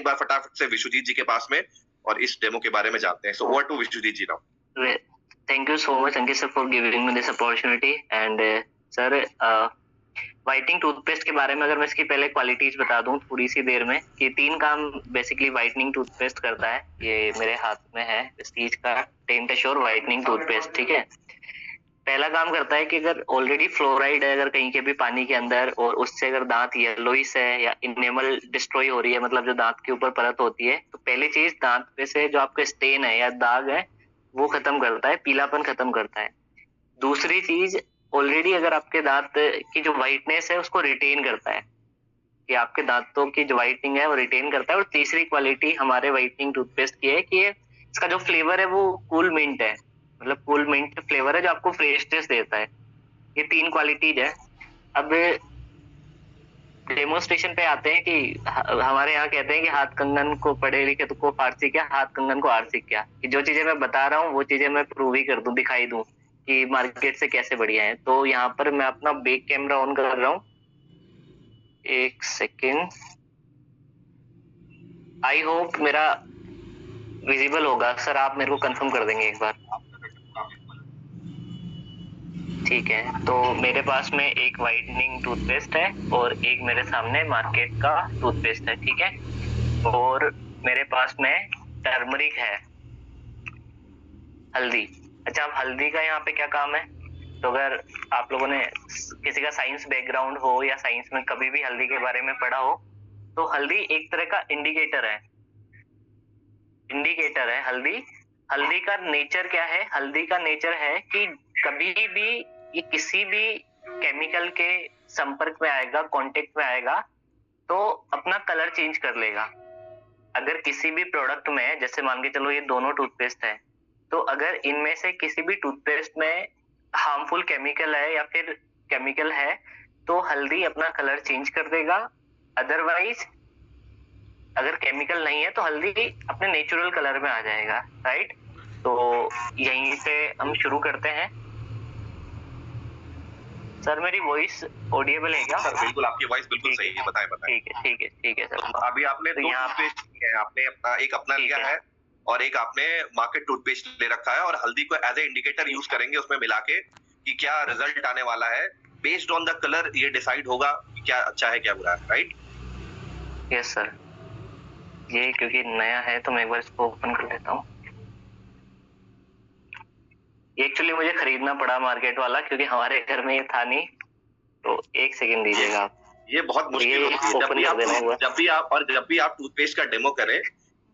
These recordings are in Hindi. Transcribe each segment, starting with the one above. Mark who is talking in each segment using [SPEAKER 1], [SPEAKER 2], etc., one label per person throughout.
[SPEAKER 1] एक बार फटाफट से विश्वजीत जी के पास में और इस डेमो के बारे में जानते हैं। So over to Vishwajeet ji now.
[SPEAKER 2] Thank you so much, Ankit sir, for giving me this opportunity. And sir, whitening toothpaste के बारे में अगर मैं इसकी पहले क्वालिटीज बता दूं थोड़ी सी देर में, कि 3 काम बेसिकली व्हाइटनिंग टूथपेस्ट करता है। ये मेरे हाथ में है प्रेस्टीज का डेंट एश्योर व्हाइटनिंग टूथपेस्ट, ठीक है। पहला काम करता है कि अगर ऑलरेडी फ्लोराइड है अगर कहीं के भी पानी के अंदर, और उससे अगर दांत येलोइश है या इनेमल डिस्ट्रॉय हो रही है, मतलब जो दांत के ऊपर परत होती है, तो पहली चीज दांत पे से जो आपका स्टेन है या दाग है वो खत्म करता है, पीलापन खत्म करता है। दूसरी चीज, ऑलरेडी अगर आपके दांत की जो व्हाइटनेस है उसको रिटेन करता है, कि आपके दांतों की जो व्हाइटनिंग है वो रिटेन करता है। और तीसरी क्वालिटी हमारे व्हाइटनिंग टूथपेस्ट की है कि इसका जो फ्लेवर है वो कूल मिंट है, मतलब कूल मिंट फ्लेवर है जो आपको फ्रेशनेस देता है। ये 3 क्वालिटीज है। अब डेमोस्ट्रेशन पे आते हैं कि हमारे यहाँ कहते हैं कि हाथ कंगन को पढ़े लिखे तो को फारसी क्या, हाथ कंगन को आरसी क्या, कि जो चीजें मैं बता रहा हूँ वो चीजें मैं प्रूव ही कर दूं, दिखाई दूं कि मार्केट से कैसे बढ़िया है। तो यहाँ पर मैं अपना बैक कैमरा ऑन कर रहा हूँ, एक सेकेंड। आई होप मेरा विजिबल होगा सर, आप मेरे को कंफर्म कर देंगे एक बार। ठीक है, तो मेरे पास में एक व्हाइटनिंग टूथपेस्ट है और एक मेरे सामने मार्केट का टूथपेस्ट है, ठीक है। और मेरे पास में टर्मरिक है, हल्दी। अच्छा, अब हल्दी का यहाँ पे क्या काम है? तो अगर आप लोगों ने किसी का साइंस बैकग्राउंड हो या साइंस में कभी भी हल्दी के बारे में पढ़ा हो, तो हल्दी एक तरह का इंडिकेटर है, इंडिकेटर है हल्दी। हल्दी का नेचर क्या है? हल्दी का नेचर है कि कभी भी ये किसी भी केमिकल के संपर्क में आएगा, कांटेक्ट में आएगा, तो अपना कलर चेंज कर लेगा। अगर किसी भी प्रोडक्ट में, जैसे मान के चलो ये दोनों टूथपेस्ट है, तो अगर इनमें से किसी भी टूथपेस्ट में हार्मफुल केमिकल है या फिर केमिकल है, तो हल्दी अपना कलर चेंज कर देगा। अदरवाइज अगर केमिकल नहीं है तो हल्दी अपने नेचुरल कलर में आ जाएगा, राइट। तो यहीं से हम शुरू करते हैं। सर मेरी वॉइस ऑडिएबल है क्या?
[SPEAKER 1] सर बिल्कुल, आपकी वॉइस बिल्कुल सही है, बताएं बताएं।
[SPEAKER 2] ठीक है ठीक है ठीक है सर।
[SPEAKER 1] तो अभी आपने
[SPEAKER 2] तो
[SPEAKER 1] दो
[SPEAKER 2] यहाँ
[SPEAKER 1] टूथपेस्ट किए हैं, आपने अपना एक अपना लिया है और एक आपने मार्केट टूथपेस्ट ले रखा है, और हल्दी को एज ए इंडिकेटर यूज करेंगे उसमें मिला के कि क्या रिजल्ट आने वाला है। बेस्ड ऑन द कलर ये डिसाइड होगा कि क्या अच्छा है क्या बुरा है, राइट?
[SPEAKER 2] Yes sir. ये क्योंकि नया है तो मैं एक बार इसको ओपन कर लेता हूँ। ये एक्चुअली मुझे खरीदना पड़ा मार्केट वाला, क्योंकि हमारे घर में ये था नहीं। तो एक सेकंड दीजिएगा आप।
[SPEAKER 1] ये बहुत मुश्किल होती है जब भी आप टूथपेस्ट का डेमो करें।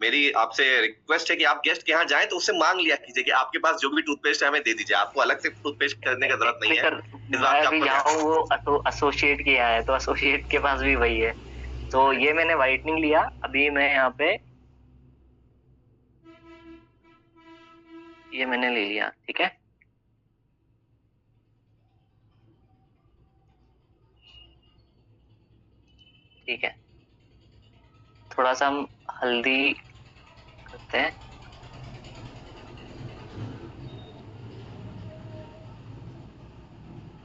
[SPEAKER 1] मेरी आपसे रिक्वेस्ट है कि आप गेस्ट के यहाँ जाएं तो उससे मांग लिया कीजिए कि आपके पास जो भी टूथपेस्ट है हमें दे दीजिए, आपको अलग से टूथपेस्ट खरीदने की जरूरत नहीं है।
[SPEAKER 2] मैं अभी यहाँ वो एसोसिएट के यहाँ है, तो एसोसिएट के पास भी वही है। तो ये मैंने व्हाइटनिंग लिया, अभी मैं यहाँ पे ये मैंने ले लिया, ठीक है। ठीक है, थोड़ा सा हम हल्दी करते हैं।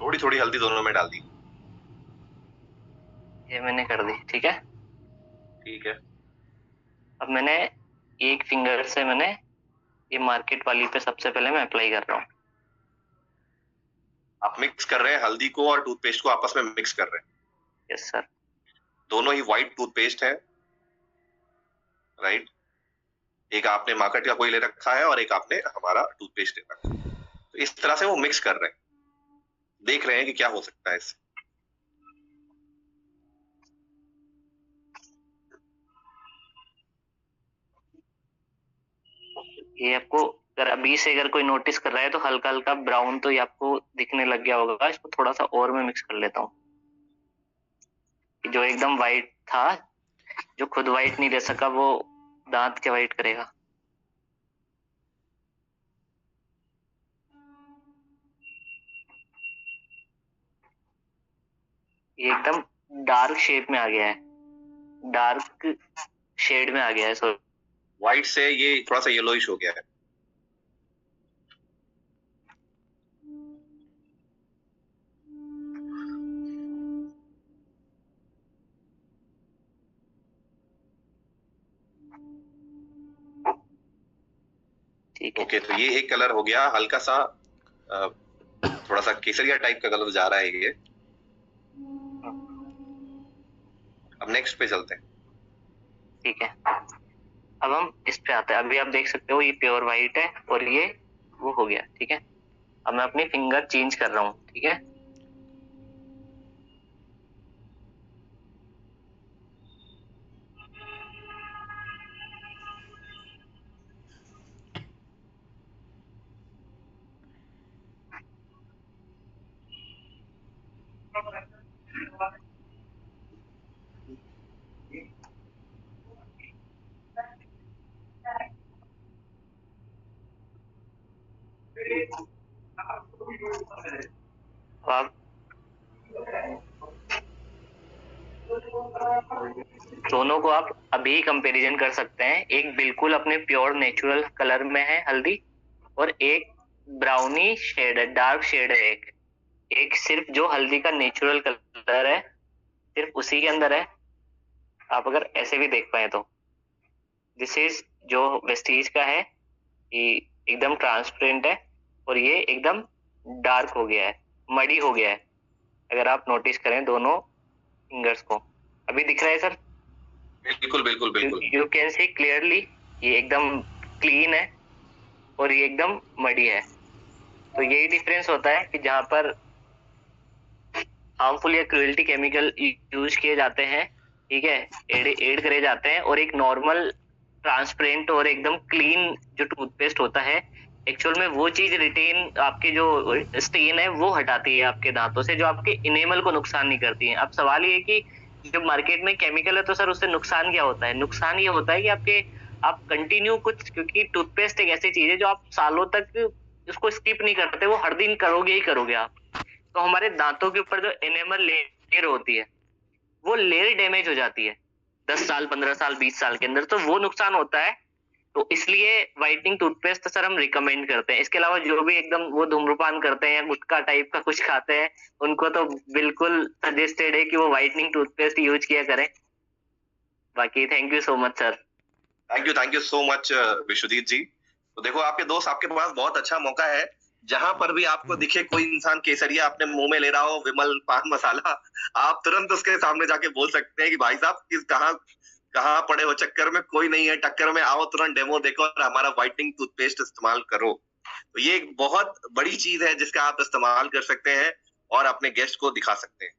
[SPEAKER 1] थोड़ी थोड़ी हल्दी दोनों में डाल दी।
[SPEAKER 2] ये मैंने कर दी, ठीक है।
[SPEAKER 1] ठीक है,
[SPEAKER 2] अब मैंने एक फिंगर से मैंने ये मार्केट वाली पे सबसे पहले मैं अप्लाई कर रहा हूँ।
[SPEAKER 1] आप मिक्स कर रहे हैं हल्दी को और टूथपेस्ट को आपस में मिक्स कर रहे हैं।
[SPEAKER 2] Yes sir.
[SPEAKER 1] दोनों ही व्हाइट टूथपेस्ट है, राइट? एक आपने मार्केट का कोई ले रखा है और एक आपने हमारा टूथपेस्ट ले रखा है। तो इस तरह से वो मिक्स कर रहे हैं, देख रहे हैं कि क्या हो सकता है इससे।
[SPEAKER 2] ये आपको अगर अभी से अगर कोई नोटिस कर रहा है तो हल्का हल्का ब्राउन तो ये आपको दिखने लग गया होगा। इसको थोड़ा सा और मैं मिक्स कर लेता हूँ। जो एकदम व्हाइट था, जो खुद व्हाइट नहीं रह सका, वो दांत के व्हाइट करेगा। ये एकदम डार्क शेड में आ गया है, डार्क शेड में आ गया है। सो
[SPEAKER 1] व्हाइट से ये थोड़ा सा येलोइश हो गया है।
[SPEAKER 2] ठीक है।
[SPEAKER 1] ओके, तो ये एक कलर हो गया, हल्का सा थोड़ा सा केसरिया टाइप का कलर जा रहा है ये। अब नेक्स्ट पे चलते हैं।
[SPEAKER 2] ठीक है, अब हम इस पे आते हैं। अभी आप देख सकते हो ये प्योर व्हाइट है और ये वो हो गया। ठीक है, अब मैं अपनी फिंगर चेंज कर रहा हूँ। ठीक है, अब आप दोनों को आप अभी कंपैरिजन कर सकते हैं। एक बिल्कुल अपने प्योर नेचुरल कलर में है हल्दी, और एक ब्राउनी शेड है, डार्क शेड है। एक एक सिर्फ जो हल्दी का नेचुरल कलर है सिर्फ उसी के अंदर है। आप अगर ऐसे भी देख पाए तो दिस इज जो वेस्टीज का है, ये एकदम ट्रांसपेरेंट है और ये एकदम डार्क हो गया है, मडी हो गया है। अगर आप नोटिस करें दोनों फिंगर्स को, अभी दिख रहा है सर?
[SPEAKER 1] बिल्कुल बिल्कुल बिल्कुल।
[SPEAKER 2] यू कैन सी क्लियरली ये एकदम क्लीन है और ये एकदम मडी है। तो यही डिफरेंस होता है कि जहां पर हार्मफुल या क्रुएल्टी केमिकल यूज किए जाते हैं, ठीक है, एड करे जाते हैं, और एक नॉर्मल ट्रांसपेरेंट और एकदम क्लीन जो टूथपेस्ट होता है, एक्चुअल में वो चीज रिटेन आपके जो स्टेन है वो हटाती है आपके दांतों से, जो आपके इनेमल को नुकसान नहीं करती है। अब सवाल ये है कि जब मार्केट में केमिकल है तो सर उससे नुकसान क्या होता है? नुकसान ये होता है कि आप कंटिन्यू कुछ, क्योंकि टूथपेस्ट एक ऐसी चीज है जो आप सालों तक उसको स्किप नहीं करते, वो हर दिन करोगे ही करोगे आप। तो हमारे दांतों के ऊपर जो एनेमल लेयर होती है वो लेयर डैमेज हो जाती है 10 साल 15 साल 20 साल के अंदर, तो वो नुकसान होता है। तो इसलिए व्हाइटनिंग टूथपेस्ट सर हम रिकमेंड करते हैं। इसके अलावा जो भी एकदम वो धूम्रपान करते हैं या गुटखा टाइप का कुछ खाते हैं, उनको तो बिल्कुल सजेस्टेड है कि वो व्हाइटनिंग टूथपेस्ट यूज किया करें। बाकी thank you so much sir.
[SPEAKER 1] Thank you so much Vishwajit ji. तो देखो आपके दोस्त, आपके पास बहुत अच्छा मौका है। जहां पर भी आपको दिखे कोई इंसान केसरिया अपने मुंह में ले रहा हो, विमल पान मसाला, आप तुरंत उसके सामने जाके बोल सकते हैं कि भाई साहब किस कहाँ कहाँ पड़े हो, चक्कर में कोई नहीं है, टक्कर में आओ, तुरंत डेमो देखो और हमारा व्हाइटनिंग टूथपेस्ट इस्तेमाल करो। तो ये एक बहुत बड़ी चीज है जिसका आप इस्तेमाल कर सकते हैं और अपने गेस्ट को दिखा सकते हैं।